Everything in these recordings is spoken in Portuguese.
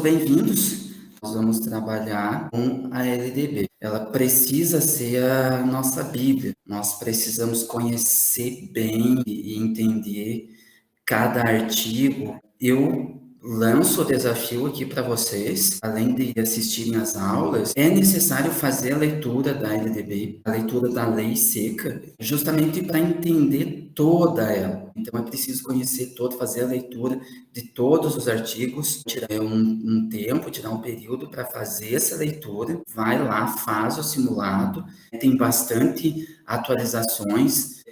Bem-vindos. Nós vamos trabalhar com a LDB. Ela precisa ser a nossa Bíblia. Nós precisamos conhecer bem e entender cada artigo. Eu lanço o desafio aqui para vocês, além de assistirem às aulas, é necessário fazer a leitura da LDB, a leitura da lei seca, justamente para entender toda ela. Então é preciso conhecer todo, fazer a leitura de todos os artigos, tirar um tempo, tirar um período para fazer essa leitura, vai lá, faz o simulado, tem bastante atualizações,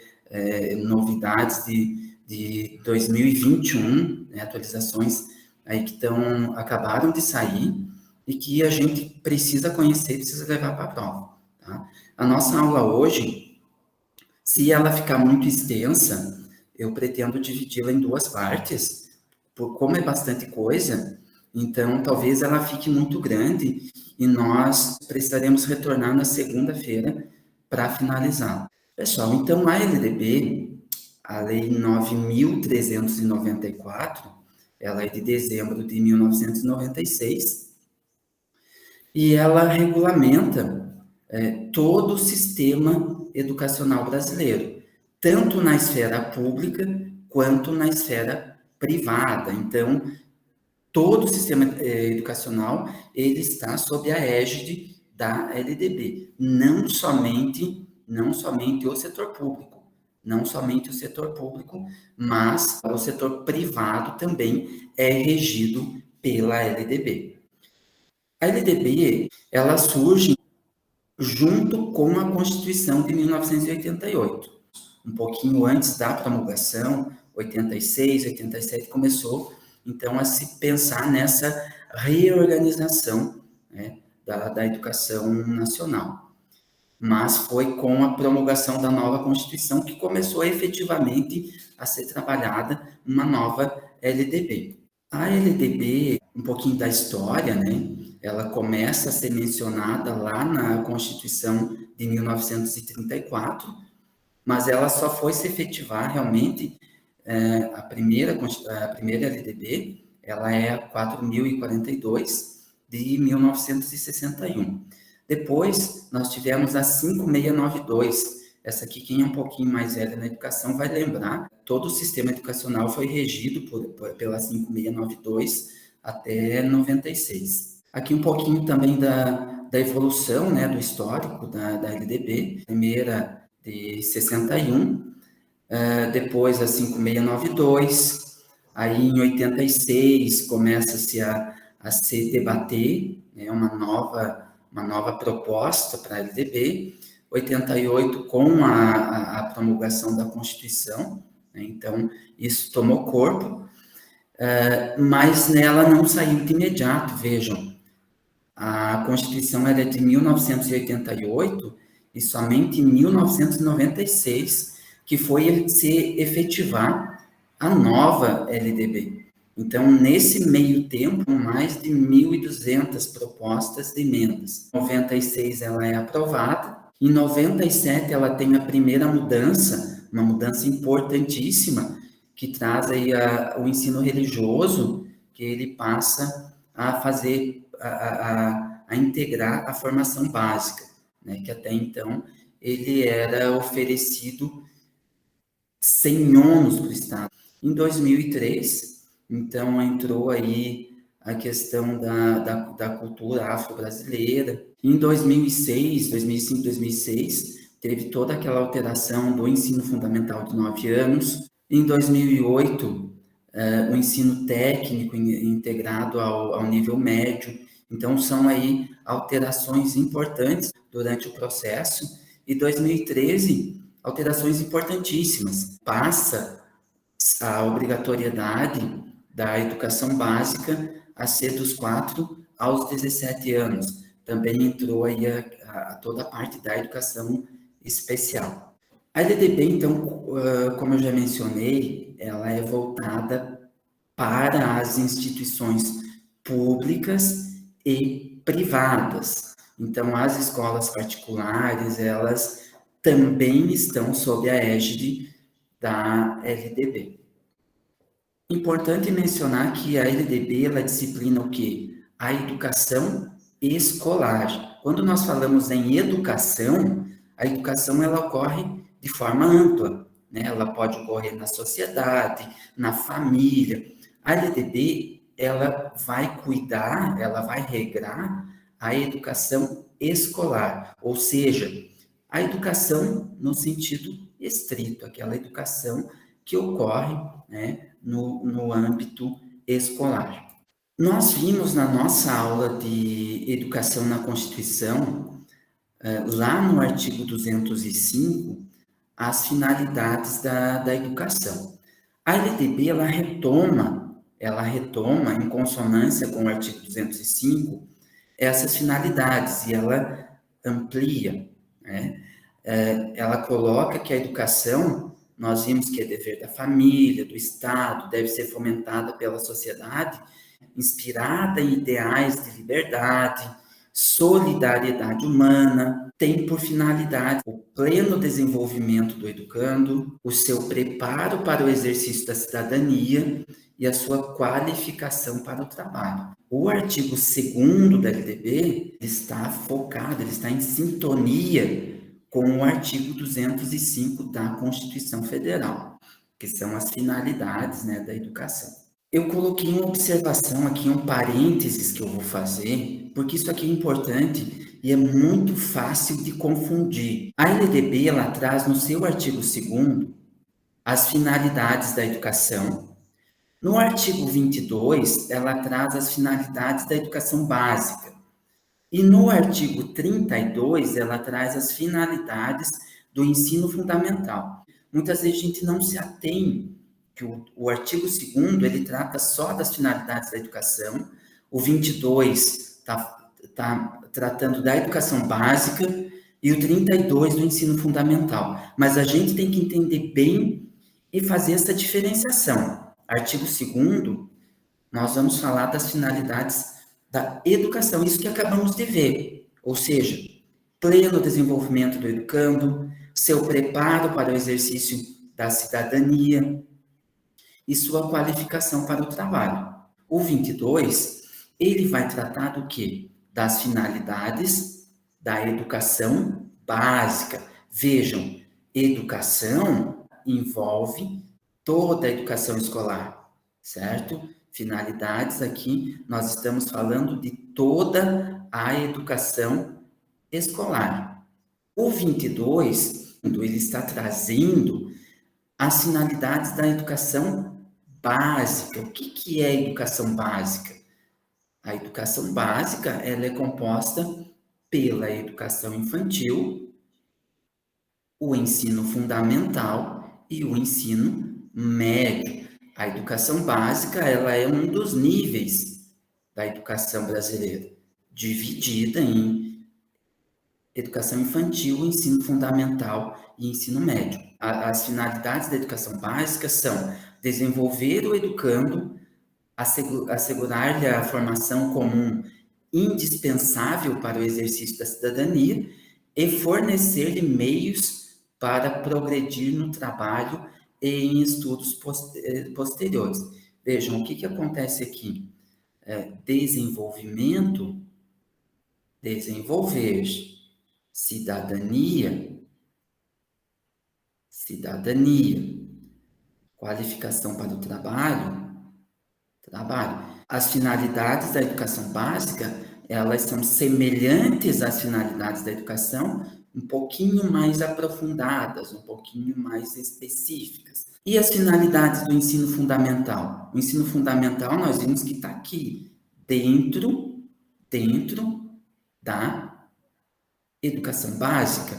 novidades de 2021, né, atualizações aí que acabaram de sair e que a gente precisa conhecer, precisa levar para a prova. Tá? A nossa aula hoje, se ela ficar muito extensa, eu pretendo dividi-la em duas partes, como é bastante coisa, então talvez ela fique muito grande e nós precisaremos retornar na segunda-feira para finalizar. Pessoal, então a LDB, a Lei 9.394, ela é de dezembro de 1996 e ela regulamenta todo o sistema educacional brasileiro, tanto na esfera pública quanto na esfera privada. Então, todo o sistema educacional ele está sob a égide da LDB, não somente o setor público, mas o setor privado também é regido pela LDB. A LDB, ela surge junto com a Constituição de 1988, um pouquinho antes da promulgação, 86, 87 começou, então, a se pensar nessa reorganização, né, da educação nacional. Mas foi com a promulgação da nova Constituição que começou efetivamente a ser trabalhada uma nova LDB. A LDB, um pouquinho da história, né? Ela começa a ser mencionada lá na Constituição de 1934, mas ela só foi se efetivar realmente a primeira LDB, ela é a 4.042 de 1961. Depois, nós tivemos a 5.692. Essa aqui, quem é um pouquinho mais velho na educação vai lembrar, todo o sistema educacional foi regido pela 5.692 até 96. Aqui um pouquinho também da evolução, né, do histórico da LDB, primeira de 61, depois a 5.692, aí em 86 começa-se a se debater, né, uma nova proposta para a LDB, 88 com a promulgação da Constituição, né, então isso tomou corpo, mas nela não saiu de imediato, vejam, a Constituição era de 1988 e somente em 1996 que foi se efetivar a nova LDB. Então, nesse meio tempo, mais de 1.200 propostas de emendas. Em 96 ela é aprovada, em 97 ela tem a primeira mudança, uma mudança importantíssima, que traz aí o ensino religioso, que ele passa a fazer, a integrar a formação básica, né, que até então ele era oferecido sem ônus para o Estado. Em 2003, então, entrou aí a questão da cultura afro-brasileira. Em 2006, 2005, 2006, teve toda aquela alteração do ensino fundamental de 9 anos. Em 2008, o ensino técnico integrado ao nível médio. Então, são aí alterações importantes durante o processo. E 2013, alterações importantíssimas. Passa a obrigatoriedade da educação básica a ser dos 4 aos 17 anos. Também entrou aí toda a parte da educação especial. A LDB, então, como eu já mencionei, ela é voltada para as instituições públicas e privadas. Então, as escolas particulares, elas também estão sob a égide da LDB. Importante mencionar que a LDB, ela disciplina o quê? a educação escolar. Quando nós falamos em educação, a educação ela ocorre de forma ampla, né? Ela pode ocorrer na sociedade, na família. A LDB, ela vai cuidar, ela vai regrar a educação escolar, ou seja, a educação no sentido estrito, aquela educação que ocorre, né, no âmbito escolar. Nós vimos na nossa aula de Educação na Constituição, lá no artigo 205, as finalidades da educação. A LDB, ela retoma, em consonância com o artigo 205, essas finalidades, e ela amplia, né? Ela coloca que a educação, nós vimos que é dever da família, do Estado, deve ser fomentada pela sociedade, inspirada em ideais de liberdade, solidariedade humana, tem por finalidade o pleno desenvolvimento do educando, o seu preparo para o exercício da cidadania e a sua qualificação para o trabalho. O artigo 2º da LDB está focado, ele está em sintonia com o artigo 205 da Constituição Federal, que são as finalidades, né, da educação. Eu coloquei uma observação aqui, um parênteses que eu vou fazer, porque isso aqui é importante e é muito fácil de confundir. A LDB, ela traz no seu artigo 2º as finalidades da educação. No artigo 22, ela traz as finalidades da educação básica. E no artigo 32, ela traz as finalidades do ensino fundamental. Muitas vezes a gente não se atém que o artigo 2º, ele trata só das finalidades da educação, o 22 está tratando da educação básica e o 32 do ensino fundamental. Mas a gente tem que entender bem e fazer essa diferenciação. Artigo 2º, nós vamos falar das finalidades da educação, isso que acabamos de ver, ou seja, pleno desenvolvimento do educando, seu preparo para o exercício da cidadania e sua qualificação para o trabalho. O 22, ele vai tratar do quê? Das finalidades da educação básica. Vejam, educação envolve toda a educação escolar, certo? Finalidades aqui, nós estamos falando de toda a educação escolar. O 22, ele está trazendo as finalidades da educação básica. O que é educação básica? A educação básica, ela é composta pela educação infantil, o ensino fundamental e o ensino médio. A educação básica, ela é um dos níveis da educação brasileira, dividida em educação infantil, ensino fundamental e ensino médio. As finalidades da educação básica são desenvolver o educando, assegurar-lhe a formação comum indispensável para o exercício da cidadania e fornecer-lhe meios para progredir no trabalho e em estudos posteriores. Vejam, o que acontece aqui? Desenvolvimento, desenvolver, cidadania, qualificação para o trabalho. As finalidades da educação básica, elas são semelhantes às finalidades da educação, um pouquinho mais aprofundadas, um pouquinho mais específicas. E as finalidades do ensino fundamental? O ensino fundamental, nós vimos que está aqui, dentro da educação básica.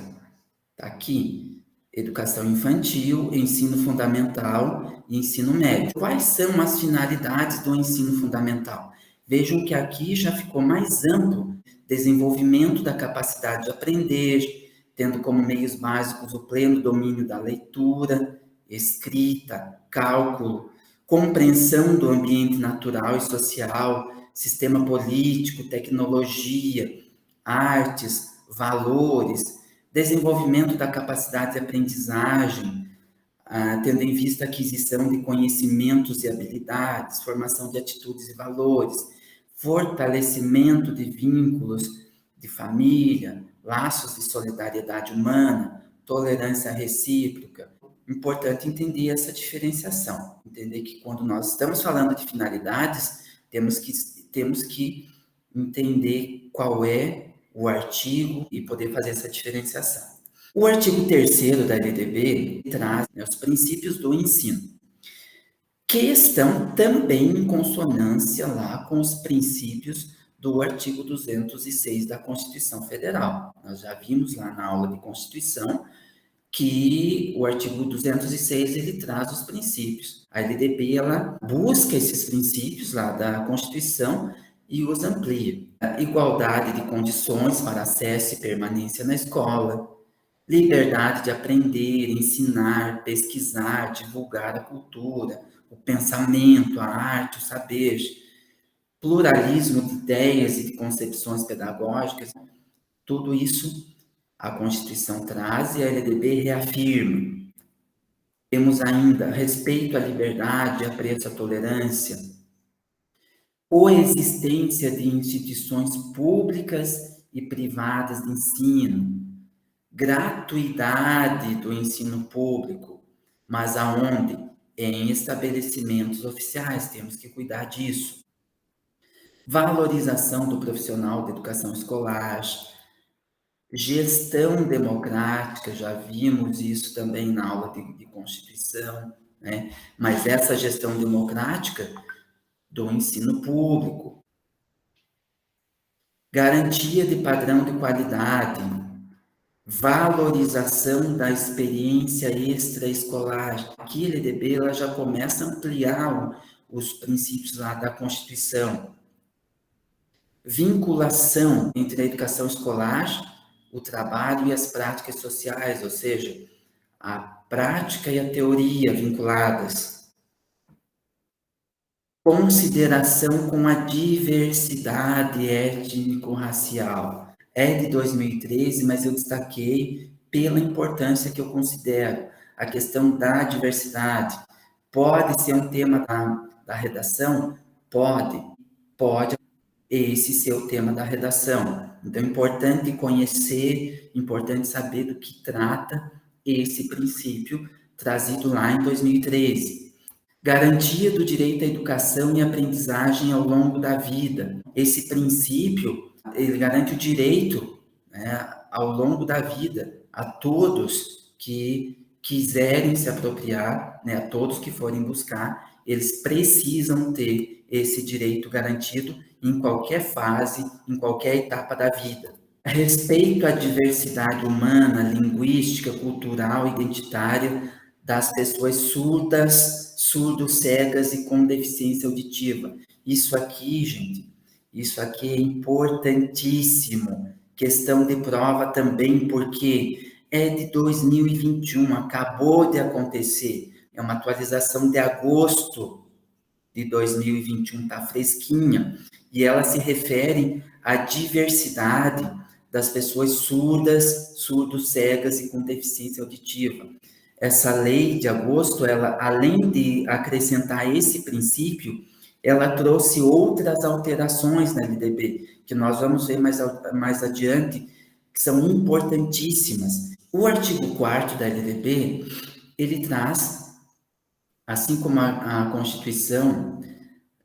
Está aqui, educação infantil, ensino fundamental e ensino médio. Quais são as finalidades do ensino fundamental? Vejam que aqui já ficou mais amplo. Desenvolvimento da capacidade de aprender, tendo como meios básicos o pleno domínio da leitura, escrita, cálculo, compreensão do ambiente natural e social, sistema político, tecnologia, artes, valores, desenvolvimento da capacidade de aprendizagem, tendo em vista a aquisição de conhecimentos e habilidades, formação de atitudes e valores, fortalecimento de vínculos de família, laços de solidariedade humana, tolerância recíproca. Importante entender essa diferenciação, entender que quando nós estamos falando de finalidades, temos que entender qual é o artigo e poder fazer essa diferenciação. O artigo 3º da LDB traz, né, os princípios do ensino, que estão também em consonância lá com os princípios do artigo 206 da Constituição Federal. Nós já vimos lá na aula de Constituição que o artigo 206 ele traz os princípios. A LDB ela busca esses princípios lá da Constituição e os amplia. A igualdade de condições para acesso e permanência na escola, liberdade de aprender, ensinar, pesquisar, divulgar a cultura, o pensamento, a arte, o saber, pluralismo de ideias e de concepções pedagógicas, tudo isso a Constituição traz e a LDB reafirma. Temos ainda respeito à liberdade, apreço à tolerância, coexistência de instituições públicas e privadas de ensino, gratuidade do ensino público, mas aonde? Em estabelecimentos oficiais, temos que cuidar disso. Valorização do profissional da educação escolar, gestão democrática, já vimos isso também na aula de Constituição, né? Mas essa gestão democrática do ensino público, garantia de padrão de qualidade, valorização da experiência extraescolar. Aqui a LDB ela já começa a ampliar os princípios lá da Constituição. Vinculação entre a educação escolar, o trabalho e as práticas sociais, ou seja, a prática e a teoria vinculadas. Consideração com a diversidade étnico-racial. É de 2013, mas eu destaquei pela importância que eu considero a questão da diversidade. Pode ser um tema da redação? Pode esse ser o tema da redação. Então, é importante conhecer, importante saber do que trata esse princípio trazido lá em 2013. Garantia do direito à educação e aprendizagem ao longo da vida. Esse princípio, ele garante o direito, né, ao longo da vida a todos que quiserem se apropriar, né, a todos que forem buscar, eles precisam ter esse direito garantido em qualquer fase, em qualquer etapa da vida. Respeito à diversidade humana, linguística, cultural, identitária das pessoas surdas, surdo-cegas e com deficiência auditiva. Isso aqui, gente, isso aqui é importantíssimo. Questão de prova também, porque é de 2021, acabou de acontecer. É uma atualização de agosto de 2021, está fresquinha. E ela se refere à diversidade das pessoas surdas, surdo-cegas e com deficiência auditiva. Essa lei de agosto, ela, além de acrescentar esse princípio, ela trouxe outras alterações na LDB, que nós vamos ver mais adiante, que são importantíssimas. O artigo 4º da LDB, ele traz, assim como a Constituição,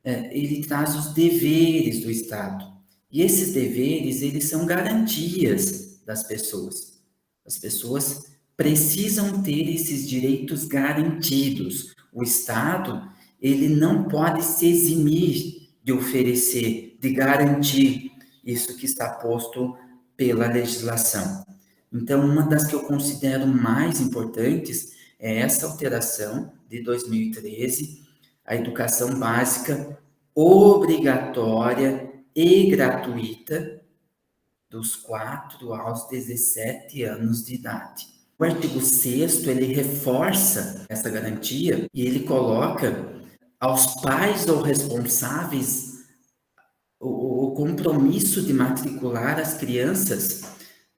ele traz os deveres do Estado. E esses deveres, eles são garantias das pessoas. As pessoas precisam ter esses direitos garantidos. O Estado, ele não pode se eximir de oferecer, de garantir isso que está posto pela legislação. Então, uma das que eu considero mais importantes é essa alteração de 2013, a educação básica obrigatória e gratuita dos 4 aos 17 anos de idade. O artigo 6º, ele reforça essa garantia e ele coloca aos pais ou responsáveis o compromisso de matricular as crianças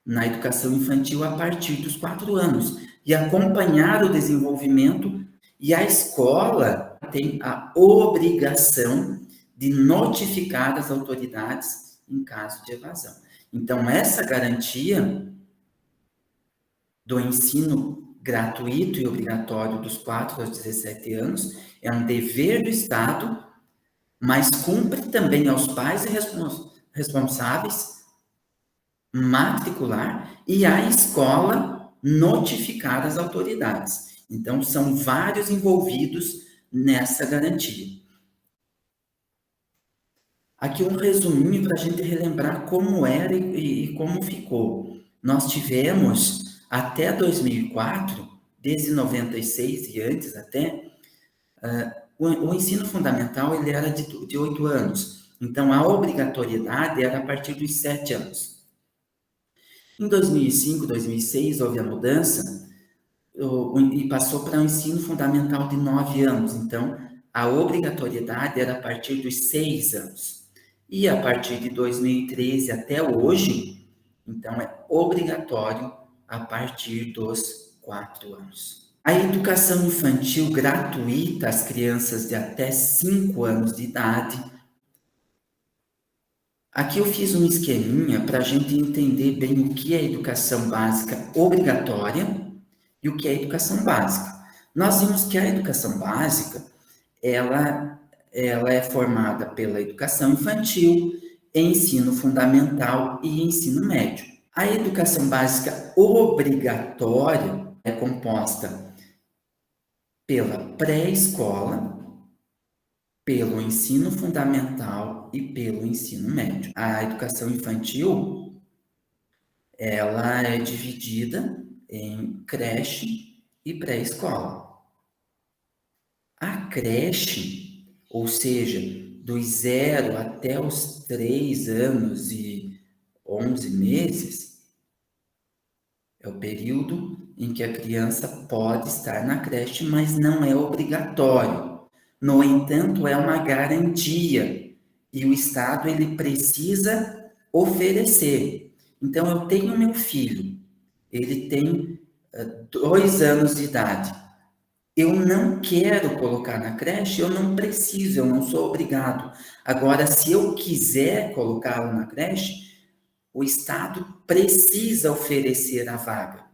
na educação infantil a partir dos 4 anos e acompanhar o desenvolvimento, e a escola tem a obrigação de notificar as autoridades em caso de evasão. Então, essa garantia do ensino gratuito e obrigatório dos 4 aos 17 anos é um dever do Estado, mas cumpre também aos pais responsáveis matricular e à escola notificar as autoridades. Então, são vários envolvidos nessa garantia. Aqui um resuminho para a gente relembrar como era e como ficou. Nós tivemos, até 2004, desde 96 e antes até, o ensino fundamental ele era de 8 anos. Então, a obrigatoriedade era a partir dos 7 anos. Em 2005, 2006, houve a mudança e passou para o ensino fundamental de 9 anos. Então, a obrigatoriedade era a partir dos 6 anos. E a partir de 2013 até hoje, então é obrigatório a partir dos 4 anos. A educação infantil gratuita às crianças de até 5 anos de idade. Aqui eu fiz um esqueminha para a gente entender bem o que é educação básica obrigatória e o que é educação básica. Nós vimos que a educação básica, ela é formada pela educação infantil, ensino fundamental e ensino médio. A educação básica obrigatória é composta pela pré-escola, pelo ensino fundamental e pelo ensino médio. A educação infantil, ela é dividida em creche e pré-escola. A creche, ou seja, dos 0 até os 3 anos e 11 meses, é o período em que a criança pode estar na creche, mas não é obrigatório. No entanto, é uma garantia e o Estado ele precisa oferecer. Então, eu tenho meu filho, ele tem 2 anos de idade. Eu não quero colocar na creche, eu não preciso, eu não sou obrigado. Agora, se eu quiser colocá-lo na creche, o Estado precisa oferecer a vaga.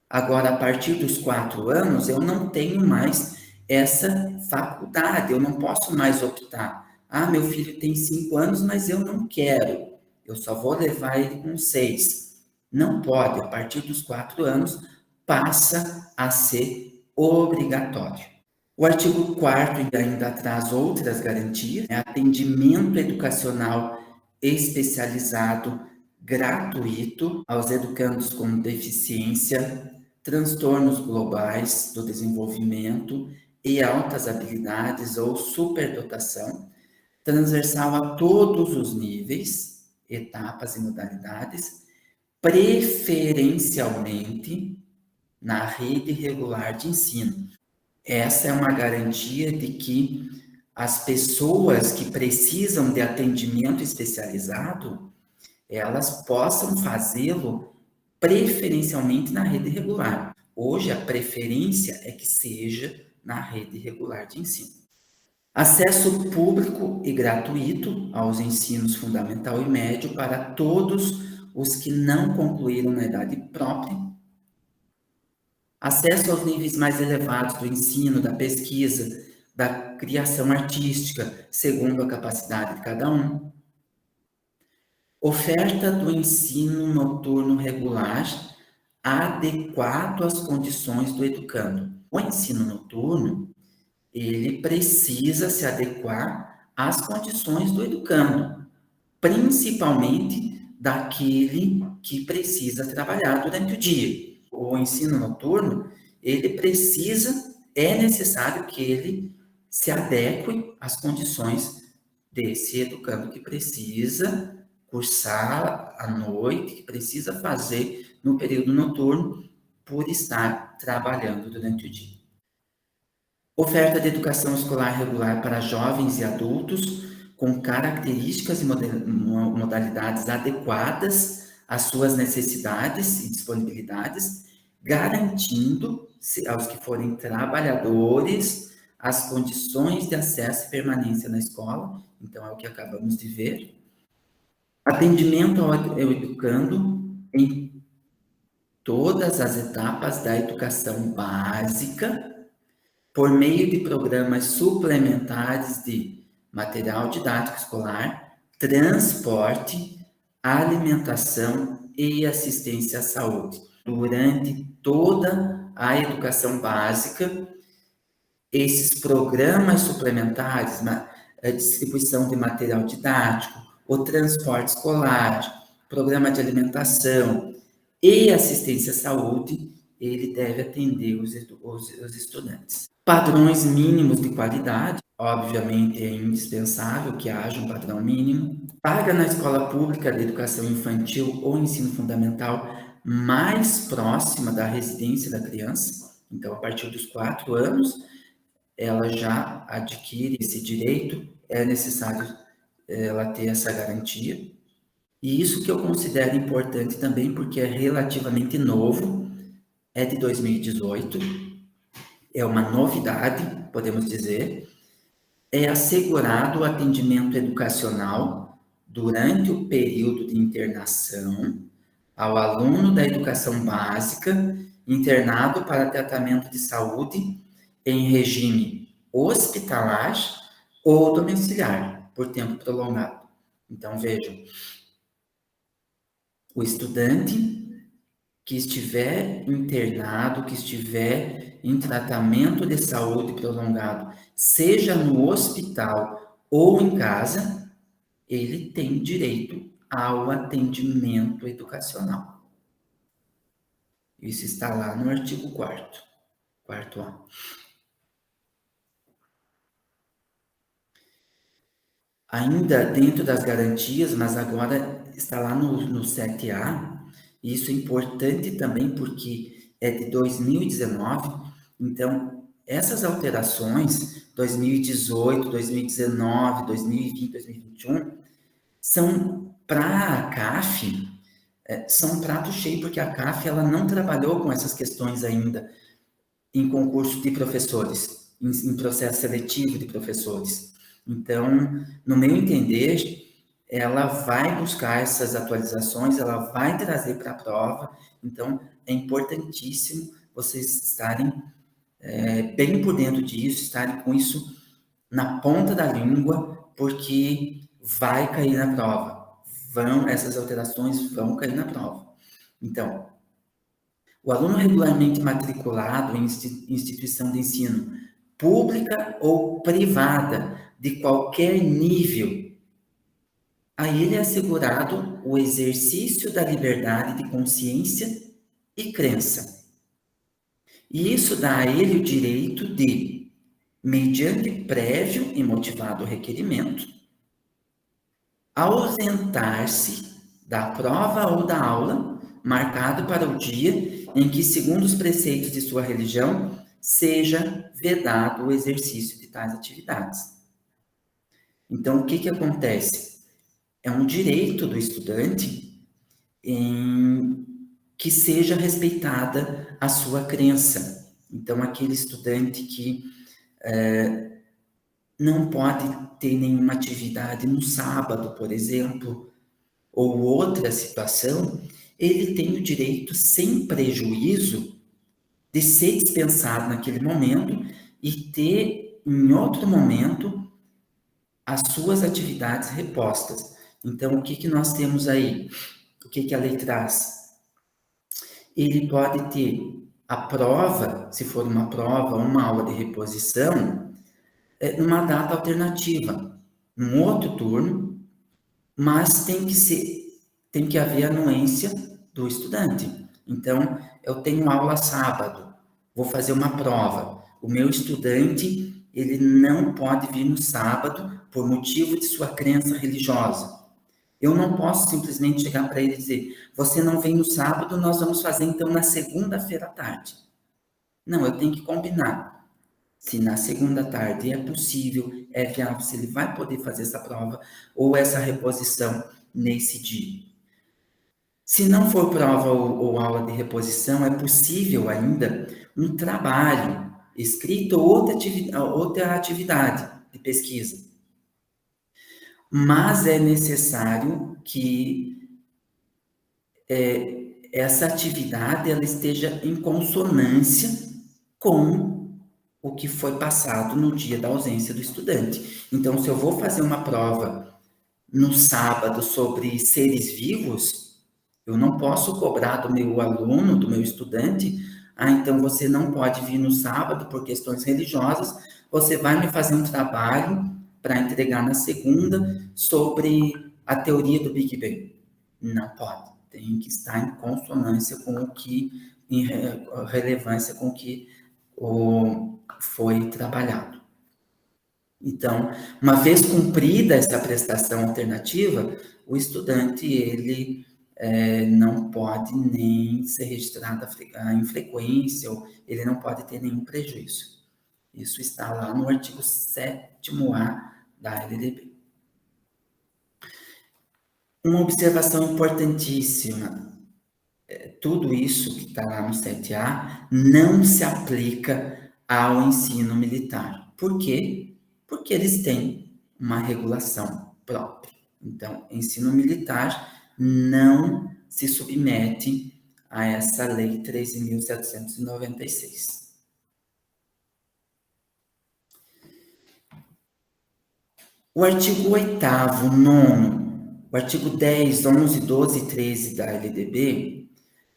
Agora, a partir dos 4 anos, eu não tenho mais essa faculdade, eu não posso mais optar. Ah, meu filho tem 5 anos, mas eu não quero, eu só vou levar ele com 6. Não pode, a partir dos 4 anos, passa a ser obrigatório. O artigo 4º ainda traz outras garantias, atendimento educacional especializado gratuito aos educandos com deficiência, transtornos globais do desenvolvimento e altas habilidades ou superdotação, transversal a todos os níveis, etapas e modalidades, preferencialmente na rede regular de ensino. Essa é uma garantia de que as pessoas que precisam de atendimento especializado, elas possam fazê-lo preferencialmente na rede regular. Hoje, a preferência é que seja na rede regular de ensino. Acesso público e gratuito aos ensinos fundamental e médio para todos os que não concluíram na idade própria. Acesso aos níveis mais elevados do ensino, da pesquisa, da criação artística, segundo a capacidade de cada um. Oferta do ensino noturno regular adequado às condições do educando. O ensino noturno, ele precisa se adequar às condições do educando, principalmente daquele que precisa trabalhar durante o dia. O ensino noturno, é necessário que ele se adeque às condições desse educando que precisa cursar à noite, que precisa fazer no período noturno, por estar trabalhando durante o dia. Oferta de educação escolar regular para jovens e adultos com características e modalidades adequadas às suas necessidades e disponibilidades, garantindo aos que forem trabalhadores as condições de acesso e permanência na escola Então, é o que acabamos de ver. Atendimento ao educando em todas as etapas da educação básica, por meio de programas suplementares de material didático escolar, transporte, alimentação e assistência à saúde. Durante toda a educação básica, esses programas suplementares, a distribuição de material didático, o transporte escolar, programa de alimentação e assistência à saúde, ele deve atender os estudantes. Padrões mínimos de qualidade, obviamente é indispensável que haja um padrão mínimo. Paga na escola pública de educação infantil ou ensino fundamental mais próxima da residência da criança. Então, a partir dos 4 anos, ela já adquire esse direito, é necessário ela ter essa garantia. E isso que eu considero importante também, porque é relativamente novo, é de 2018, é uma novidade, podemos dizer, é assegurado o atendimento educacional durante o período de internação ao aluno da educação básica internado para tratamento de saúde em regime hospitalar ou domiciliar, por tempo prolongado. Então, vejam, o estudante que estiver internado, que estiver em tratamento de saúde prolongado, seja no hospital ou em casa, ele tem direito ao atendimento educacional. Isso está lá no artigo 4º A. Ainda dentro das garantias, mas agora está lá no 7A, e isso é importante também porque é de 2019, então essas alterações, 2018, 2019, 2020, 2021, são para a CAF, são prato cheio, porque a CAF ela não trabalhou com essas questões ainda em concurso de professores, em processo seletivo de professores. Então, no meu entender, ela vai buscar essas atualizações, ela vai trazer para a prova, então é importantíssimo vocês estarem bem por dentro disso, estarem com isso na ponta da língua, porque vai cair na prova. Essas alterações vão cair na prova. Então, o aluno regularmente matriculado em instituição de ensino pública ou privada, de qualquer nível, a ele é assegurado o exercício da liberdade de consciência e crença. E isso dá a ele o direito de, mediante prévio e motivado requerimento, ausentar-se da prova ou da aula, marcado para o dia em que, segundo os preceitos de sua religião, seja vedado o exercício de tais atividades. Então, o que acontece? É um direito do estudante que seja respeitada a sua crença. Então, aquele estudante que não pode ter nenhuma atividade no sábado, por exemplo, ou outra situação, ele tem o direito, sem prejuízo, de ser dispensado naquele momento e ter, em outro momento, as suas atividades repostas. Então, o que nós temos aí? O que a lei traz? Ele pode ter a prova, se for uma prova, uma aula de reposição, numa data alternativa, num outro turno, mas tem que haver anuência do estudante. Então, eu tenho aula sábado, vou fazer uma prova. O meu estudante, ele não pode vir no sábado por motivo de sua crença religiosa. Eu não posso simplesmente chegar para ele e dizer, você não vem no sábado, nós vamos fazer então na segunda-feira à tarde. Não, eu tenho que combinar. Se na segunda tarde é possível, é viável, se ele vai poder fazer essa prova ou essa reposição nesse dia. Se não for prova ou aula de reposição, é possível ainda um trabalho escrito ou outra atividade de pesquisa. mas é necessário que essa atividade ela esteja em consonância com o que foi passado no dia da ausência do estudante. Então, se eu vou fazer uma prova no sábado sobre seres vivos, eu não posso cobrar do meu aluno, do meu estudante, então você não pode vir no sábado por questões religiosas, você vai me fazer um trabalho para entregar na segunda sobre a teoria do Big Bang. Não pode. Tem que estar em consonância com o que, em relevância com o que foi trabalhado. Então, uma vez cumprida essa prestação alternativa, o estudante ele não pode nem ser registrado em frequência, ou ele não pode ter nenhum prejuízo. Isso está lá no artigo 7º-A da LDB. Uma observação importantíssima: tudo isso que está lá no 7A não se aplica ao ensino militar. Por quê? Porque eles têm uma regulação própria. Então, ensino militar não se submete a essa lei 13.796. O artigo 8º, 9º, o artigo 10, 11, 12 e 13 da LDB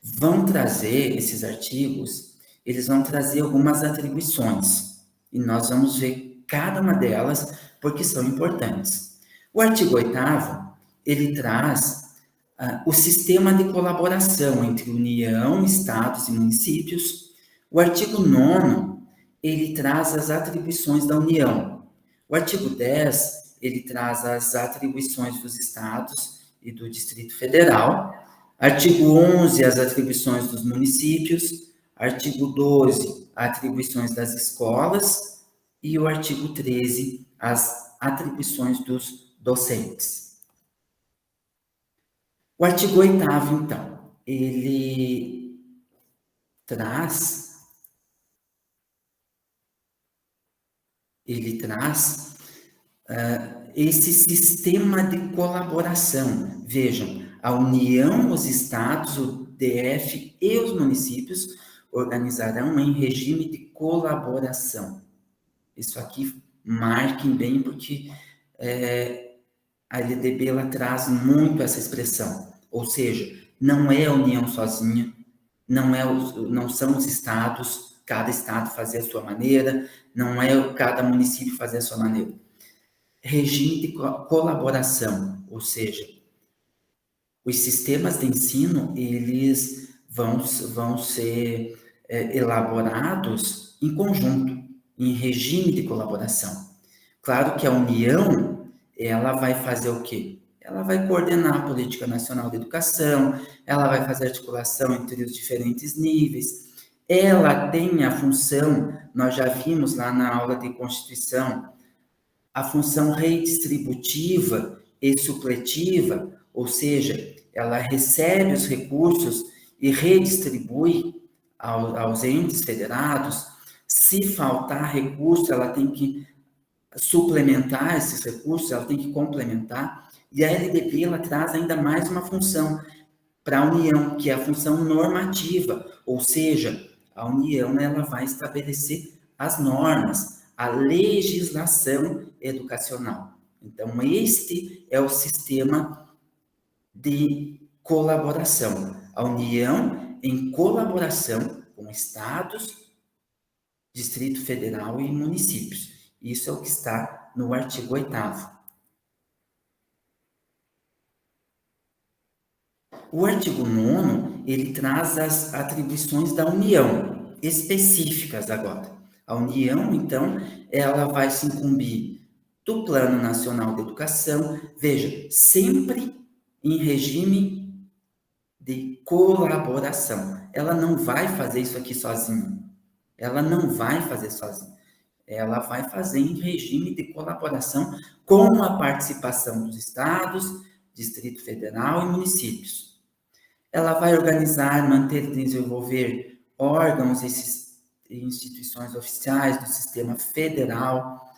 vão trazer, esses artigos, eles vão trazer algumas atribuições. E nós vamos ver cada uma delas, porque são importantes. O artigo 8º, ele traz o sistema de colaboração entre União, Estados e municípios. O artigo 9º, ele traz as atribuições da União. O artigo 10, ele traz as atribuições dos estados e do Distrito Federal. Artigo 11, as atribuições dos municípios. Artigo 12, atribuições das escolas. E o artigo 13, as atribuições dos docentes. O artigo 8º, então, ele traz esse sistema de colaboração. Vejam, a União, os estados, o DF e os municípios organizarão em regime de colaboração. Isso aqui marquem bem, porque a LDB ela traz muito essa expressão. Ou seja, não é a União sozinha, não são os estados, cada estado fazer a sua maneira, não é cada município fazer a sua maneira. Regime de colaboração, ou seja, os sistemas de ensino, eles vão ser elaborados em conjunto, em regime de colaboração. Claro que a União, ela vai fazer o quê? Ela vai coordenar a Política Nacional de Educação, ela vai fazer articulação entre os diferentes níveis, ela tem a função, nós já vimos lá na aula de Constituição, a função redistributiva e supletiva, ou seja, ela recebe os recursos e redistribui aos entes federados. Se faltar recurso, ela tem que suplementar esses recursos, ela tem que complementar. E a LDB ela traz ainda mais uma função para a União, que é a função normativa, ou seja, a União ela vai estabelecer as normas, a legislação educacional. Então, este é o sistema de colaboração. A União em colaboração com estados, Distrito Federal e municípios. Isso é o que está no artigo 8º. O artigo 9º, ele traz as atribuições da União, específicas agora. A União, então, ela vai se incumbir do Plano Nacional de Educação, veja, sempre em regime de colaboração. Ela não vai fazer isso aqui sozinha. Ela não vai fazer sozinha. Ela vai fazer em regime de colaboração com a participação dos estados, Distrito Federal e municípios. Ela vai organizar, manter e desenvolver órgãos e instituições oficiais do sistema federal,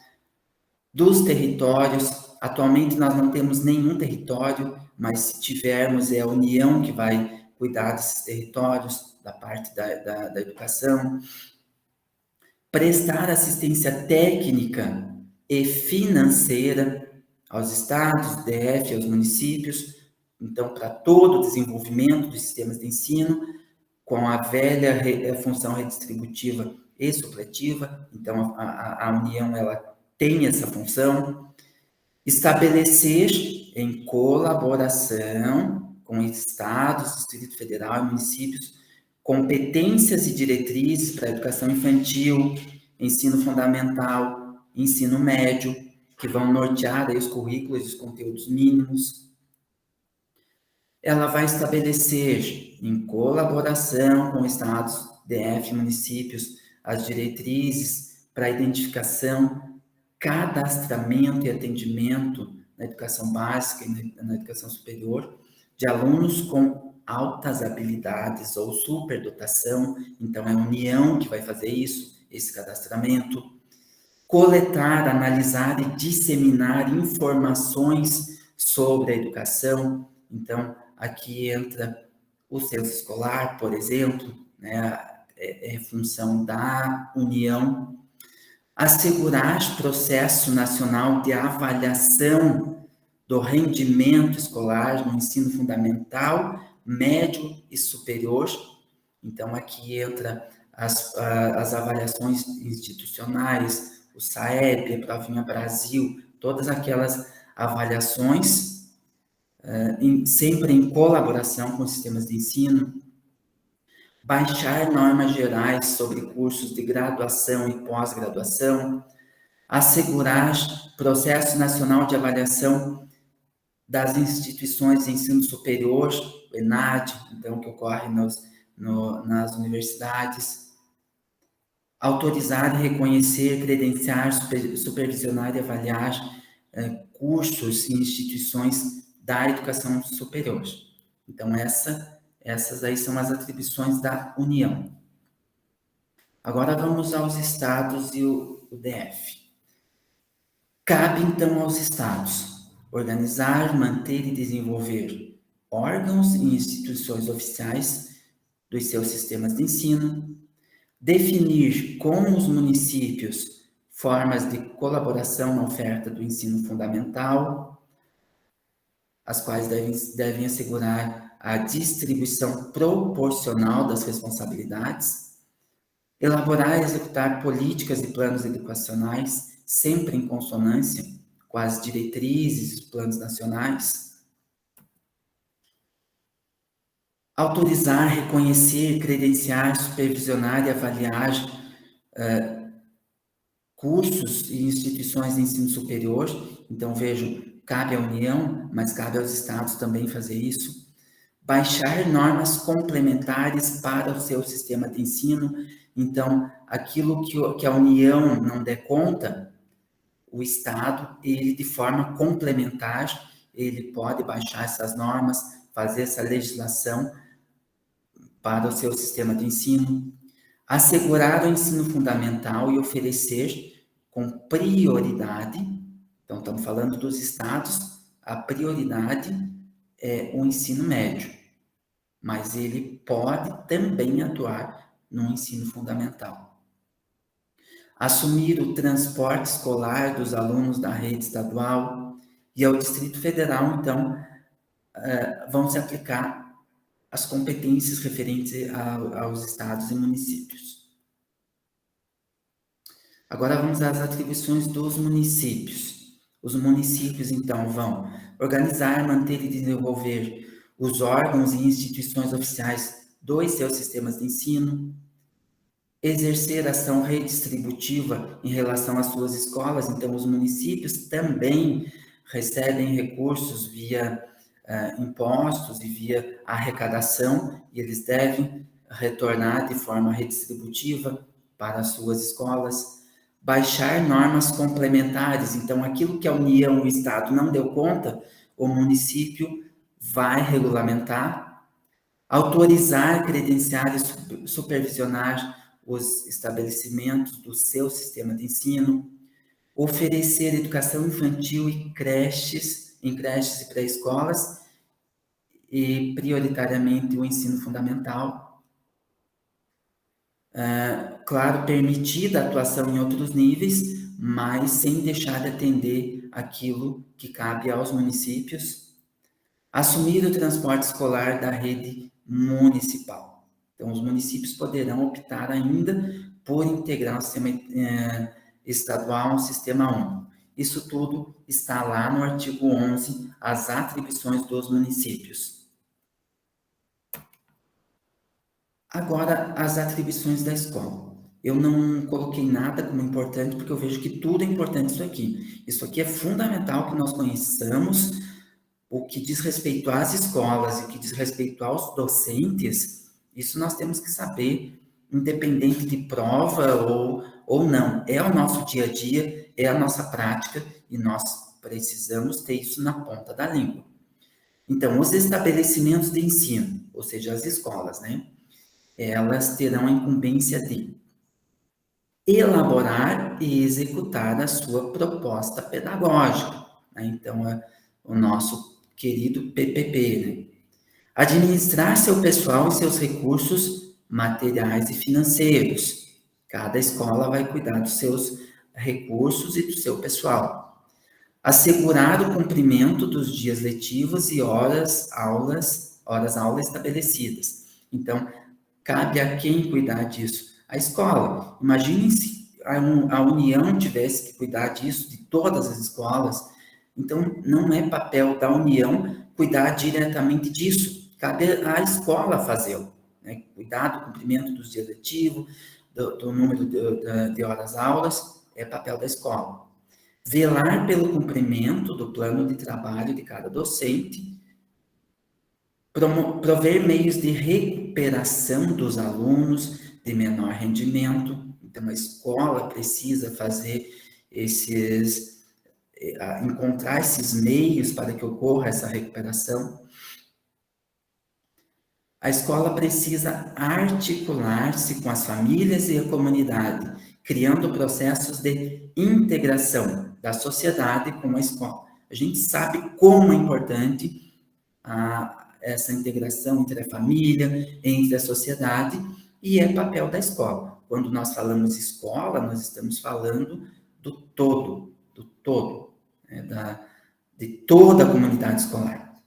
dos territórios, Atualmente nós não temos nenhum território, mas se tivermos, é a União que vai cuidar desses territórios, da parte da educação. Prestar assistência técnica e financeira aos estados, DF, aos municípios, então, para todo o desenvolvimento dos sistemas de ensino, com a velha função redistributiva e supletiva, então a União ela tem essa função. Estabelecer, em colaboração com estados, Distrito Federal e municípios, competências e diretrizes para a educação infantil, ensino fundamental, ensino médio, que vão nortear aí os currículos e os conteúdos mínimos. Ela vai estabelecer, em colaboração com estados, DF, municípios, as diretrizes para a identificação, cadastramento e atendimento na educação básica e na educação superior de alunos com altas habilidades ou superdotação, então é a União que vai fazer isso, esse cadastramento. Coletar, analisar e disseminar informações sobre a educação, então aqui entra o censo escolar, por exemplo, né, é função da União. Assegurar processo nacional de avaliação do rendimento escolar no ensino fundamental, médio e superior. Então, aqui entra as avaliações institucionais, o SAEB, a Provinha Brasil, todas aquelas avaliações, sempre em colaboração com os sistemas de ensino. Baixar normas gerais sobre cursos de graduação e pós-graduação, assegurar processo nacional de avaliação das instituições de ensino superior, o ENAD, então, que ocorre nas universidades, autorizar e reconhecer, credenciar, supervisionar e avaliar cursos e instituições da educação superior. Então, essas aí são as atribuições da União. Agora vamos aos estados e o DF. Cabe, então, aos estados organizar, manter e desenvolver órgãos e instituições oficiais dos seus sistemas de ensino, definir com os municípios formas de colaboração na oferta do ensino fundamental, as quais devem assegurar a distribuição proporcional das responsabilidades, elaborar e executar políticas e planos educacionais, sempre em consonância com as diretrizes e planos nacionais, autorizar, reconhecer, credenciar, supervisionar e avaliar cursos e instituições de ensino superior. Então, vejam, cabe à União, mas cabe aos estados também fazer isso. Baixar normas complementares para o seu sistema de ensino. Então, aquilo que a União não der conta, o Estado, ele de forma complementar, ele pode baixar essas normas, fazer essa legislação para o seu sistema de ensino. Assegurar o ensino fundamental e oferecer com prioridade, então estamos falando dos estados, a prioridade é o ensino médio, mas ele pode também atuar no ensino fundamental. Assumir o transporte escolar dos alunos da rede estadual e ao Distrito Federal, então, vão se aplicar as competências referentes aos estados e municípios. Agora vamos às atribuições dos municípios. Os municípios, então, vão organizar, manter e desenvolver os órgãos e instituições oficiais dos seus sistemas de ensino, exercer ação redistributiva em relação às suas escolas. Então, os municípios também recebem recursos via impostos e via arrecadação, e eles devem retornar de forma redistributiva para as suas escolas. Baixar normas complementares, então aquilo que a União e o Estado não deu conta, o município vai regulamentar. Autorizar, credenciar e supervisionar os estabelecimentos do seu sistema de ensino. oferecer educação infantil em creches e pré-escolas, e prioritariamente o ensino fundamental. Claro, permitida a atuação em outros níveis, mas sem deixar de atender aquilo que cabe aos municípios. Assumir o transporte escolar da rede municipal. Então, os municípios poderão optar ainda por integrar o sistema estadual, o sistema único. Isso tudo está lá no artigo 11, as atribuições dos municípios. Agora, as atribuições da escola. Eu não coloquei nada como importante, porque eu vejo que tudo é importante isso aqui. Isso aqui é fundamental que nós conheçamos o que diz respeito às escolas e o que diz respeito aos docentes. Isso nós temos que saber, independente de prova ou não. É o nosso dia a dia, é a nossa prática e nós precisamos ter isso na ponta da língua. Então, os estabelecimentos de ensino, ou seja, as escolas, né? Elas terão a incumbência de elaborar e executar a sua proposta pedagógica. Né? Então, é o nosso querido PPP, né? Administrar seu pessoal e seus recursos materiais e financeiros. Cada escola vai cuidar dos seus recursos e do seu pessoal. Assegurar o cumprimento dos dias letivos e horas aula estabelecidas. Então, cabe a quem cuidar disso? A escola. Imaginem se a União tivesse que cuidar disso, de todas as escolas. Então, não é papel da União cuidar diretamente disso. Cabe à escola fazê-lo. Né? Cuidar do cumprimento dos dias letivos, do número de horas-aulas, é papel da escola. Velar pelo cumprimento do plano de trabalho de cada docente, prover meios de recuperação dos alunos de menor rendimento. Então, a escola precisa fazer encontrar esses meios para que ocorra essa recuperação. A escola precisa articular-se com as famílias e a comunidade, criando processos de integração da sociedade com a escola. A gente sabe como é importante essa integração entre a família, entre a sociedade, e é papel da escola. Quando nós falamos escola, nós estamos falando do todo, né, de toda a comunidade escolar.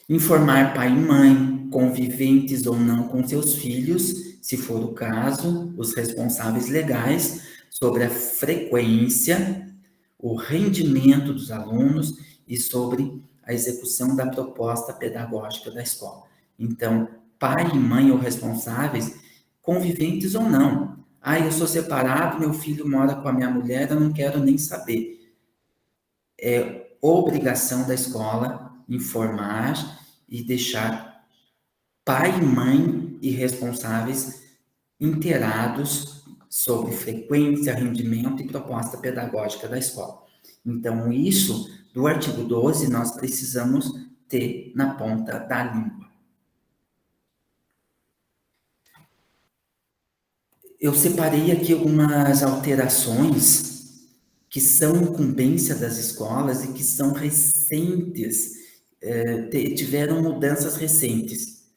Informar pai e mãe, conviventes ou não com seus filhos, se for o caso, os responsáveis legais, sobre a frequência, o rendimento dos alunos e sobre a execução da proposta pedagógica da escola. Então, pai e mãe ou responsáveis, conviventes ou não. Eu sou separado, meu filho mora com a minha mulher, eu não quero nem saber. É obrigação da escola informar e deixar pai, mãe e responsáveis inteirados sobre frequência, rendimento e proposta pedagógica da escola. Então, isso, do artigo 12, nós precisamos ter na ponta da língua. Eu separei aqui algumas alterações que são incumbência das escolas e que são recentes, tiveram mudanças recentes.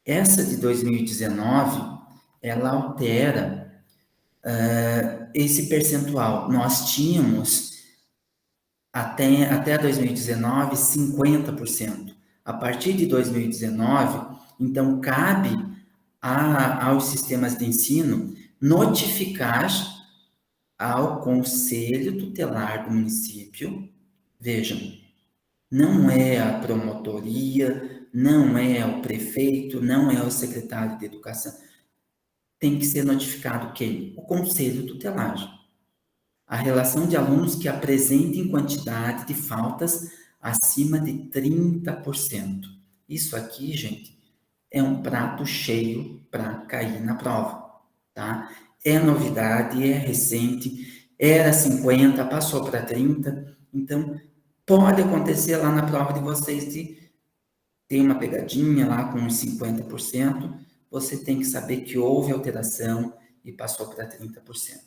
Essa de 2019, ela altera esse percentual. Nós tínhamos, até 2019, 50%. A partir de 2019, então, cabe aos sistemas de ensino notificar ao Conselho Tutelar do município. Vejam, não é a promotoria, não é o prefeito, não é o secretário de educação. Tem que ser notificado quem? O Conselho Tutelar. A relação de alunos que apresentem quantidade de faltas acima de 30%. Isso aqui, gente, é um prato cheio para cair na prova, tá? É novidade, é recente, era 50, passou para 30, então pode acontecer lá na prova de vocês de ter uma pegadinha lá com uns 50%, você tem que saber que houve alteração e passou para 30%.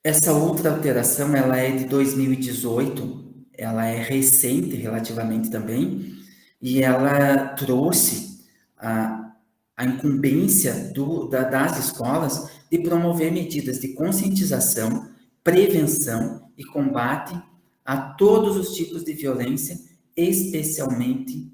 Essa outra alteração, ela é de 2018, ela é recente relativamente também, e ela trouxe a incumbência das escolas de promover medidas de conscientização, prevenção e combate a todos os tipos de violência, especialmente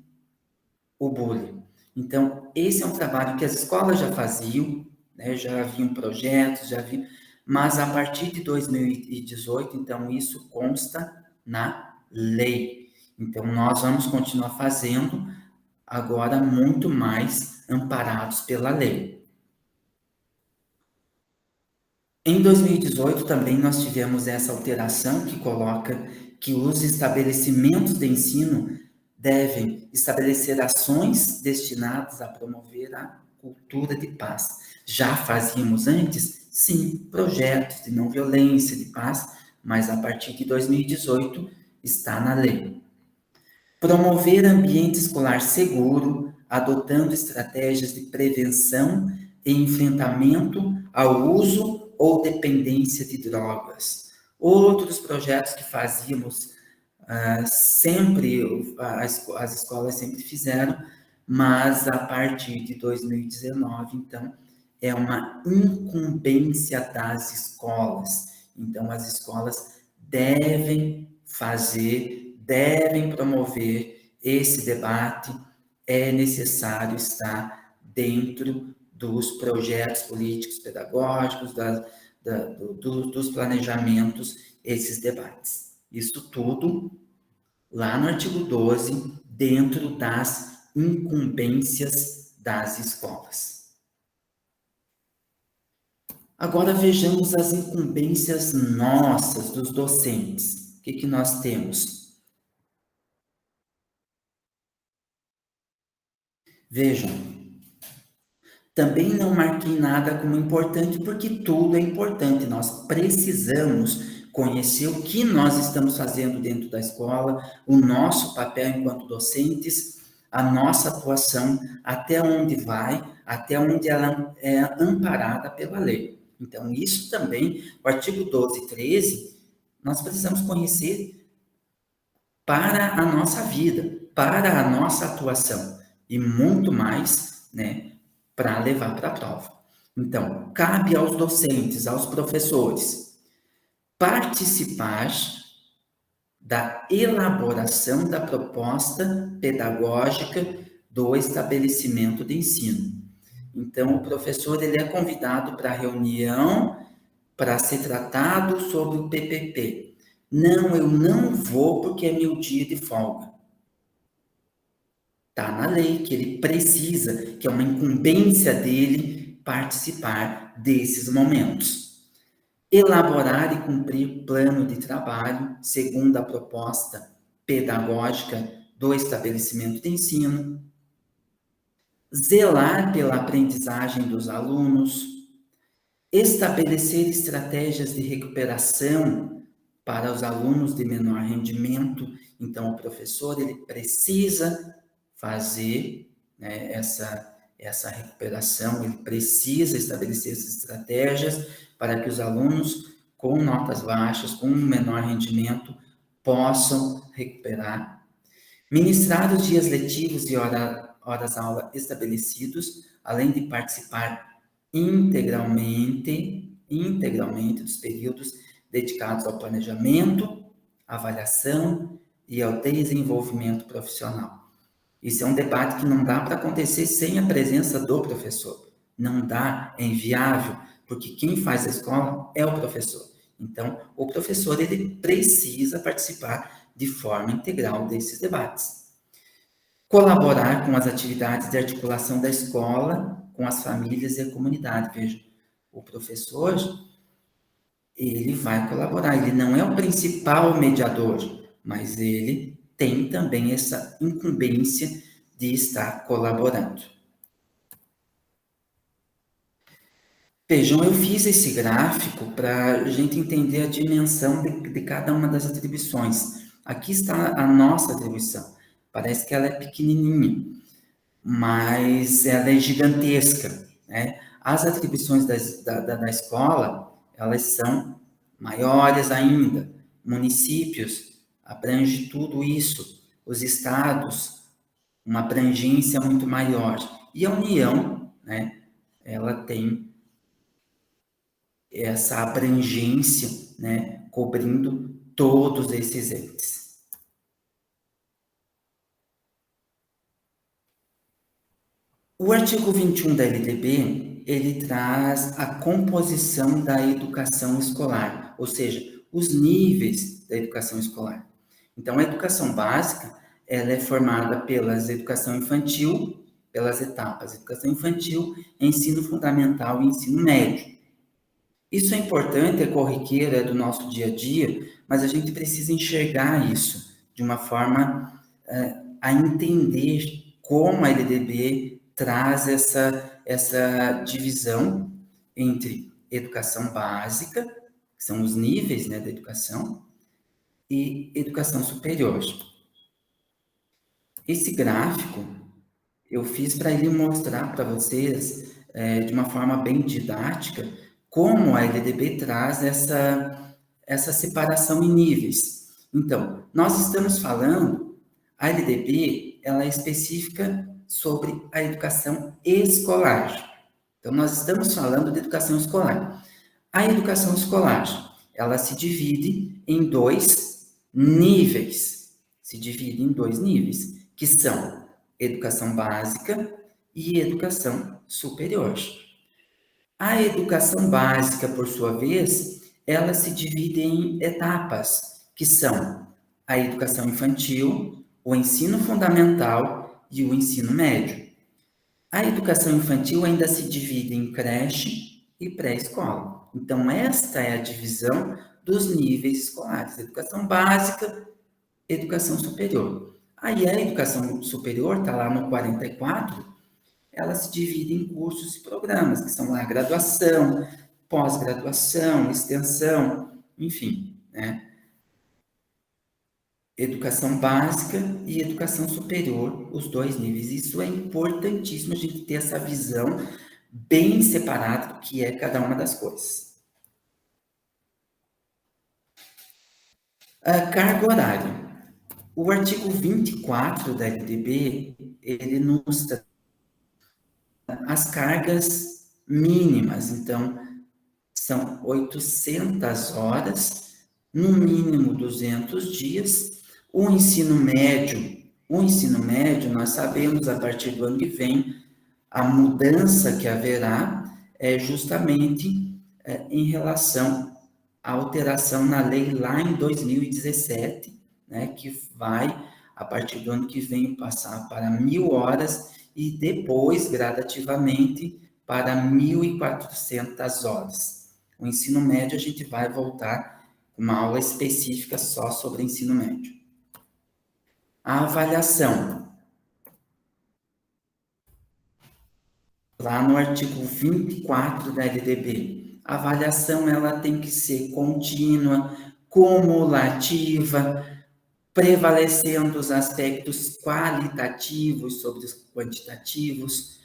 o bullying. Então, esse é um trabalho que as escolas já faziam, né, já haviam projetos, já haviam, mas a partir de 2018, então, isso consta na lei. Então, nós vamos continuar fazendo, agora muito mais amparados pela lei. Em 2018 também nós tivemos essa alteração que coloca que os estabelecimentos de ensino devem estabelecer ações destinadas a promover a cultura de paz. Já fazíamos antes, sim, projetos de não violência, de paz, mas a partir de 2018 está na lei. Promover ambiente escolar seguro, adotando estratégias de prevenção e enfrentamento ao uso ou dependência de drogas. Outros projetos que fazíamos sempre, as escolas sempre fizeram, mas a partir de 2019, então, é uma incumbência das escolas. Então, as escolas devem fazer, devem promover esse debate, é necessário estar dentro dos projetos políticos pedagógicos, dos planejamentos, esses debates. Isso tudo lá no artigo 12, dentro das incumbências das escolas. Agora vejamos as incumbências nossas, dos docentes. O que nós temos? Vejam, também não marquei nada como importante, porque tudo é importante. Nós precisamos conhecer o que nós estamos fazendo dentro da escola, o nosso papel enquanto docentes, a nossa atuação, até onde vai, até onde ela é amparada pela lei. Então, isso também, o artigo 12 e 13, nós precisamos conhecer para a nossa vida, para a nossa atuação, e muito mais, né, para levar para a prova. Então, cabe aos docentes, aos professores, participar da elaboração da proposta pedagógica do estabelecimento de ensino. Então, o professor ele é convidado para a reunião para ser tratado sobre o PPP. Não, eu não vou porque é meu dia de folga. Está na lei que ele precisa, que é uma incumbência dele participar desses momentos. Elaborar e cumprir plano de trabalho segundo a proposta pedagógica do estabelecimento de ensino. Zelar pela aprendizagem dos alunos. Estabelecer estratégias de recuperação para os alunos de menor rendimento. Então, o professor ele precisa fazer, né, essa recuperação, ele precisa estabelecer essas estratégias para que os alunos com notas baixas, com menor rendimento, possam recuperar. Ministrar os dias letivos e horas-aula estabelecidos, além de participar integralmente dos períodos dedicados ao planejamento, avaliação e ao desenvolvimento profissional. Isso é um debate que não dá para acontecer sem a presença do professor. Não dá, é inviável, porque quem faz a escola é o professor. Então, o professor ele precisa participar de forma integral desses debates. Colaborar com as atividades de articulação da escola, com as famílias e a comunidade. Veja, o professor, ele vai colaborar, ele não é o principal mediador, mas ele tem também essa incumbência de estar colaborando. Vejam, eu fiz esse gráfico para a gente entender a dimensão de cada uma das atribuições. Aqui está a nossa atribuição. Parece que ela é pequenininha, mas ela é gigantesca, né? As atribuições da escola, elas são maiores ainda. Municípios, abrange tudo isso. Os estados, uma abrangência muito maior. E a União, né, ela tem essa abrangência, né, cobrindo todos esses entes. O artigo 21 da LDB, ele traz a composição da educação escolar, ou seja, os níveis da educação escolar. Então, a educação básica, ela é formada pelas educação infantil, pelas etapas educação infantil, ensino fundamental e ensino médio. Isso é importante, é corriqueiro, é do nosso dia a dia, mas a gente precisa enxergar isso de uma forma a entender como a LDB traz essa divisão entre educação básica, que são os níveis, né, da educação, e educação superior. Esse gráfico eu fiz para ele mostrar para vocês, de uma forma bem didática, como a LDB traz essa separação em níveis. Então, nós estamos falando, a LDB, ela é específica sobre a educação escolar. Então, nós estamos falando de educação escolar. A educação escolar, ela se divide em dois níveis. Se divide em dois níveis, que são educação básica e educação superior. A educação básica, por sua vez, ela se divide em etapas, que são a educação infantil, o ensino fundamental e o ensino médio. A educação infantil ainda se divide em creche e pré-escola. Então, esta é a divisão dos níveis escolares: educação básica, educação superior. Aí a educação superior está lá no 44, ela se divide em cursos e programas, que são lá graduação, pós-graduação, extensão, enfim, né? Educação básica e educação superior, os dois níveis. Isso é importantíssimo a gente ter essa visão bem separada do que é cada uma das coisas. A carga horária. O artigo 24 da LDB, ele nos traz as cargas mínimas. Então, são 800 horas, no mínimo 200 dias. O ensino médio, nós sabemos, a partir do ano que vem, a mudança que haverá é justamente em relação à alteração na lei lá em 2017, né, que vai, a partir do ano que vem, passar para 1.000 horas e depois, gradativamente, para 1.400 horas. O ensino médio, a gente vai voltar com uma aula específica só sobre ensino médio. A avaliação. Lá no artigo 24 da LDB, a avaliação ela tem que ser contínua, cumulativa, prevalecendo os aspectos qualitativos sobre os quantitativos,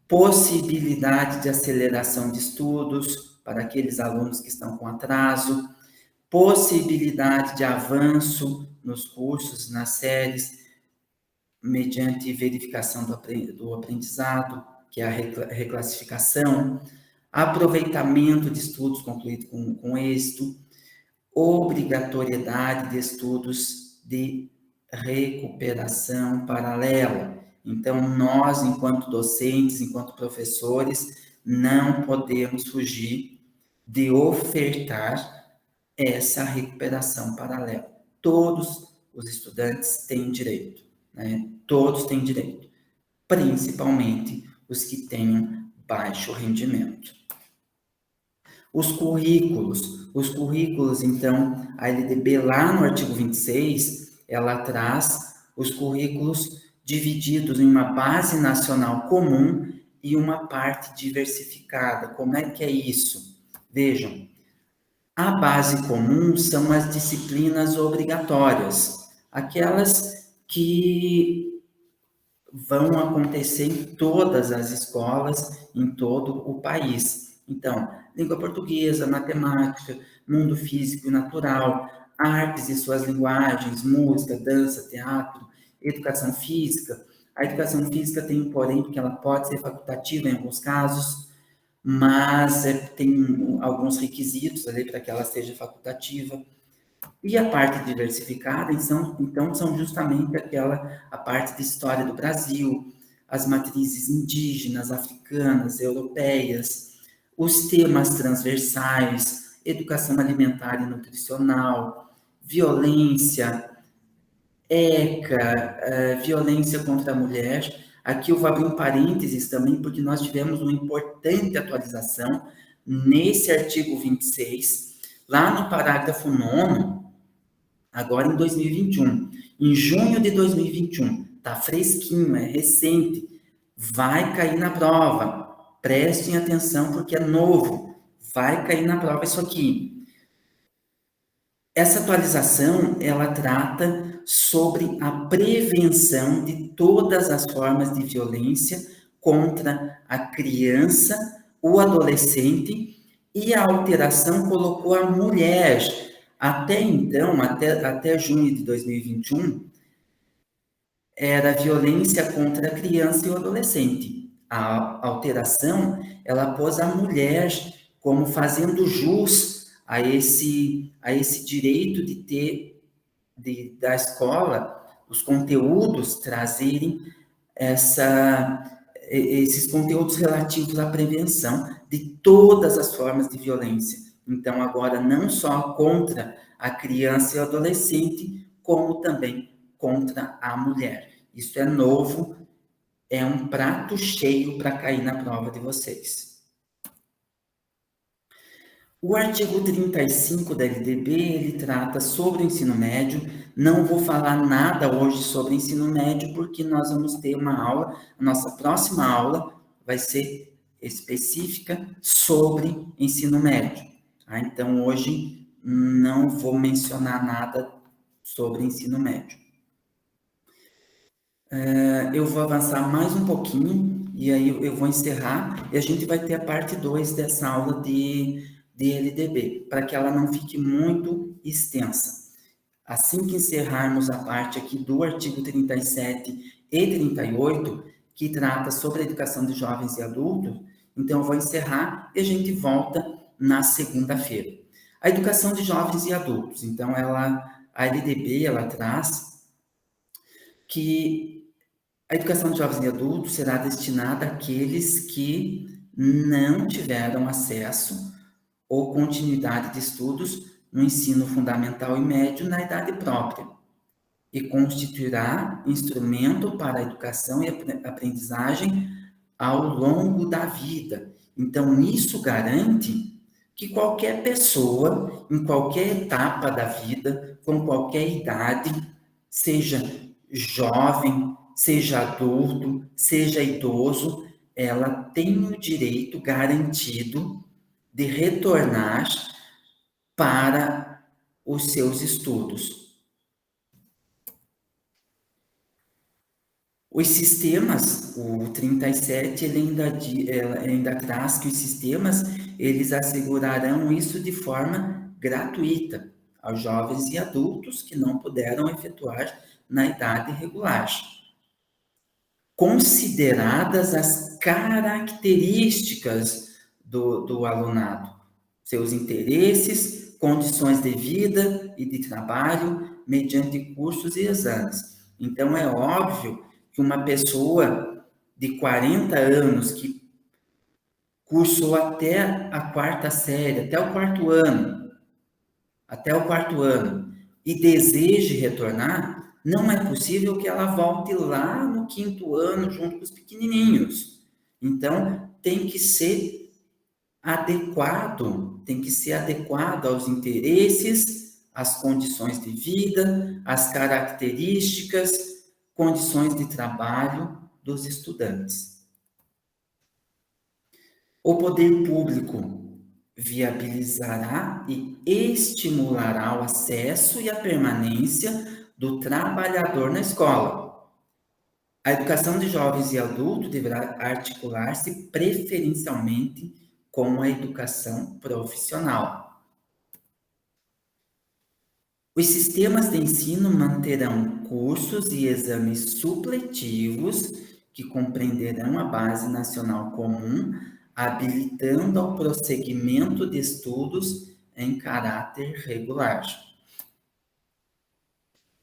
possibilidade de aceleração de estudos para aqueles alunos que estão com atraso, possibilidade de avanço nos cursos, nas séries, mediante verificação do aprendizado, que é a reclassificação, aproveitamento de estudos concluídos com êxito, obrigatoriedade de estudos de recuperação paralela. Então, nós, enquanto docentes, enquanto professores, não podemos fugir de ofertar essa recuperação paralela. Todos os estudantes têm direito, né? Todos têm direito, principalmente os que tenham baixo rendimento. Os currículos, então, a LDB lá no artigo 26, ela traz os currículos divididos em uma base nacional comum e uma parte diversificada. Como é que é isso? Vejam, a base comum são as disciplinas obrigatórias, aquelas que vão acontecer em todas as escolas, em todo o país. Então, língua portuguesa, matemática, mundo físico e natural, artes e suas linguagens, música, dança, teatro, educação física. A educação física tem um porém, porque ela pode ser facultativa em alguns casos, mas tem alguns requisitos ali para que ela seja facultativa. E a parte diversificada, então, são justamente a parte de história do Brasil, as matrizes indígenas, africanas, europeias, os temas transversais, educação alimentar e nutricional, violência, ECA, violência contra a mulher. Aqui eu vou abrir um parênteses também, porque nós tivemos uma importante atualização nesse artigo 26, lá no parágrafo 9º, agora em 2021, em junho de 2021, tá fresquinho, é recente, vai cair na prova. Prestem atenção porque é novo, vai cair na prova isso aqui. Essa atualização, ela trata sobre a prevenção de todas as formas de violência contra a criança, o adolescente, e a alteração colocou a mulher. Até então, até junho de 2021, era violência contra a criança e o adolescente. A alteração, ela pôs a mulher como fazendo jus a esse direito de ter, da escola, os conteúdos trazerem esses conteúdos relativos à prevenção de todas as formas de violência. Então, agora, não só contra a criança e o adolescente, como também contra a mulher. Isso é novo, é um prato cheio para cair na prova de vocês. O artigo 35 da LDB, ele trata sobre o ensino médio. Não vou falar nada hoje sobre ensino médio, porque nós vamos ter uma aula, a nossa próxima aula vai ser específica sobre ensino médio. Tá? Então, hoje não vou mencionar nada sobre ensino médio. Eu vou avançar mais um pouquinho, e aí eu vou encerrar, e a gente vai ter a parte 2 dessa aula de LDB, para que ela não fique muito extensa. Assim que encerrarmos a parte aqui do artigo 37 e 38, que trata sobre a educação de jovens e adultos, então eu vou encerrar e a gente volta na segunda-feira. A educação de jovens e adultos, então a LDB, ela traz que a educação de jovens e adultos será destinada àqueles que não tiveram acesso ou continuidade de estudos no ensino fundamental e médio na idade própria, e constituirá instrumento para a educação e aprendizagem ao longo da vida. Então, isso garante que qualquer pessoa, em qualquer etapa da vida, com qualquer idade, seja jovem, seja adulto, seja idoso, ela tem o direito garantido de retornar para os seus estudos. Os sistemas, o 37, ele ainda traz que os sistemas, eles assegurarão isso de forma gratuita aos jovens e adultos que não puderam efetuar na idade regular, consideradas as características do alunado, seus interesses, condições de vida e de trabalho, mediante cursos e exames. Então, é óbvio que uma pessoa de 40 anos que cursou até a quarta série, até o quarto ano, e deseje retornar, não é possível que ela volte lá no quinto ano, junto com os pequenininhos. Então, tem que ser adequado aos interesses, às condições de vida, às características, condições de trabalho dos estudantes. O poder público viabilizará e estimulará o acesso e a permanência do trabalhador na escola. A educação de jovens e adultos deverá articular-se preferencialmente com a educação profissional. Os sistemas de ensino manterão cursos e exames supletivos que compreenderão a Base Nacional Comum, habilitando ao prosseguimento de estudos em caráter regular.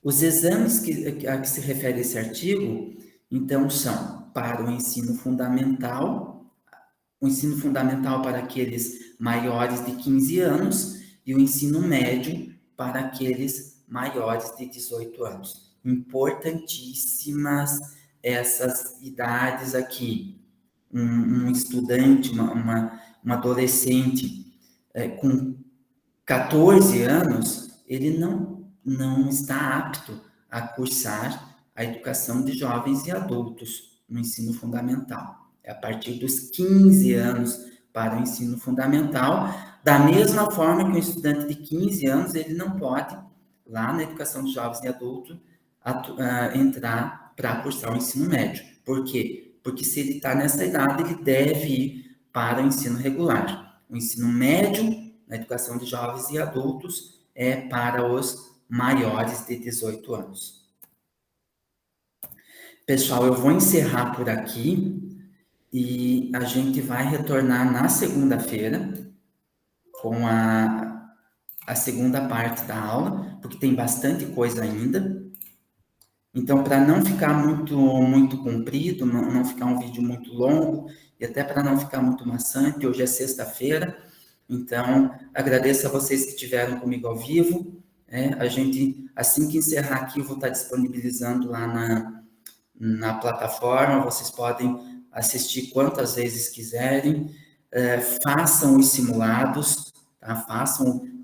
Os exames a que se refere esse artigo, então, são para o ensino fundamental para aqueles maiores de 15 anos e o ensino médio para aqueles maiores de 18 anos. Importantíssimas essas idades aqui. Um estudante, uma adolescente com 14 anos, ele não está apto a cursar a educação de jovens e adultos no ensino fundamental. É a partir dos 15 anos para o ensino fundamental, da mesma forma que um estudante de 15 anos, ele não pode, lá na educação de jovens e adultos, entrar para cursar o ensino médio. Por quê? Porque se ele está nessa idade, ele deve ir para o ensino regular. O ensino médio na educação de jovens e adultos é para os maiores de 18 anos. Pessoal, eu vou encerrar por aqui e a gente vai retornar na segunda-feira com a segunda parte da aula, porque tem bastante coisa ainda. Então, para não ficar muito comprido, não ficar um vídeo muito longo, e até para não ficar muito maçante, hoje é sexta-feira, então, agradeço a vocês que estiveram comigo ao vivo. A gente, assim que encerrar aqui, eu vou estar disponibilizando lá na plataforma, vocês podem assistir quantas vezes quiserem. Façam os simulados, tá?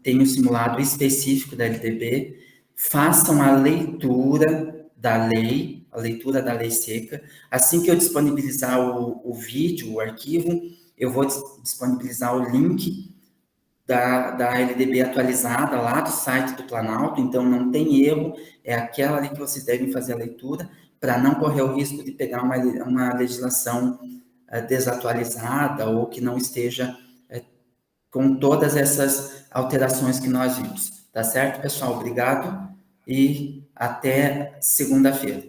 Tem um simulado específico da LDB, façam a leitura da lei seca. Assim que eu disponibilizar o vídeo, o arquivo, eu vou disponibilizar o link da LDB atualizada lá do site do Planalto, então não tem erro, é aquela ali que vocês devem fazer a leitura, para não correr o risco de pegar uma legislação desatualizada ou que não esteja com todas essas alterações que nós vimos. Tá certo, pessoal? Obrigado e até segunda-feira.